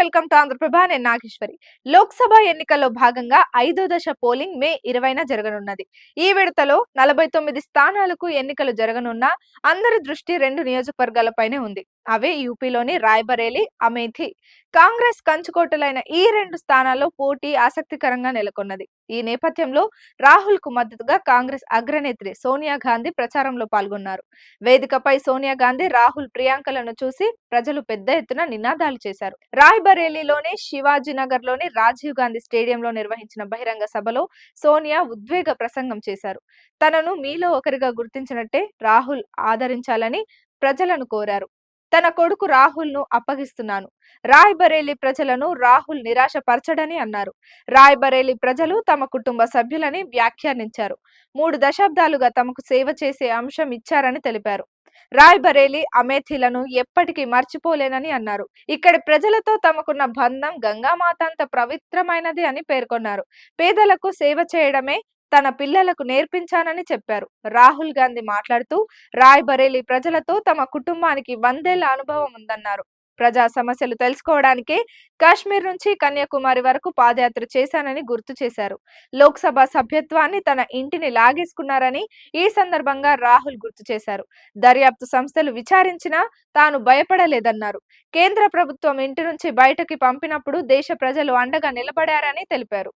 Welcome to Andhraprabha. నేను నాగేశ్వరి. లోక్సభ ఎన్నికల్లో భాగంగా 5వ దశ పోలింగ్ మే 20న జరగనున్నది. ఈ విడతలో 49 స్థానాలకు ఎన్నికలు జరగనున్న అందరి దృష్టి 2 నియోజకవర్గాలపైనే ఉంది. అవే యూపీలోని రాయ్‌బరేలీ, అమేథీ. కాంగ్రెస్ కంచుకోటలైన ఈ 2 స్థానాల్లో పోటీ ఆసక్తికరంగా నెలకొన్నది. ఈ నేపథ్యంలో రాహుల్ కు మద్దతుగా కాంగ్రెస్ అగ్రనేత్రి సోనియా గాంధీ ప్రచారంలో పాల్గొన్నారు. వేదికపై సోనియా గాంధీ, రాహుల్, ప్రియాంకలను చూసి ప్రజలు పెద్ద ఎత్తున నినాదాలు చేశారు. రాయ్‌బరేలీలోని శివాజీనగర్‌లోని రాజీవ్ గాంధీ స్టేడియంలో నిర్వహించిన బహిరంగ సభలో సోనియా ఉద్వేగ ప్రసంగం చేశారు. తనను మీలో ఒకరిగా గుర్తించినట్టే రాహుల్ ఆదరించాలని ప్రజలను కోరారు. తన కొడుకు రాహుల్ ను అప్పగిస్తున్నాను. రాయ్‌బరేలీ ప్రజలను రాహుల్ నిరాశపరచడని అన్నారు. రాయ్‌బరేలీ ప్రజలు తమ కుటుంబ సభ్యులని వ్యాఖ్యానించారు. 3 దశాబ్దాలుగా తమకు సేవ చేసే అంశం ఇచ్చారని తెలిపారు. రాయ్‌బరేలీ, అమేథీలను ఎప్పటికీ మర్చిపోలేనని అన్నారు. ఇక్కడి ప్రజలతో తమకున్న బంధం గంగామాత అంత పవిత్రమైనది అని పేర్కొన్నారు. పేదలకు సేవ చేయడమే తన పిల్లలకు నేర్పించానని చెప్పారు. రాహుల్ గాంధీ మాట్లాడుతూ రాయ్‌బరేలీ ప్రజలతో తమ కుటుంబానికి 100 ఏళ్ల అనుభవం ఉందన్నారు. ప్రజా సమస్యలు తెలుసుకోవడానికే కాశ్మీర్ నుంచి కన్యాకుమారి వరకు పాదయాత్ర చేశానని గుర్తు చేశారు. లోక్సభ సభ్యత్వాన్ని తన ఇంటిని లాగేసుకున్నారని ఈ సందర్భంగా రాహుల్ గుర్తు చేశారు. దర్యాప్తు సంస్థలు విచారించినా తాను భయపడలేదన్నారు. కేంద్ర ప్రభుత్వం ఇంటి నుంచి బయటకి పంపినప్పుడు దేశ ప్రజలు అండగా నిలబడారని తెలిపారు.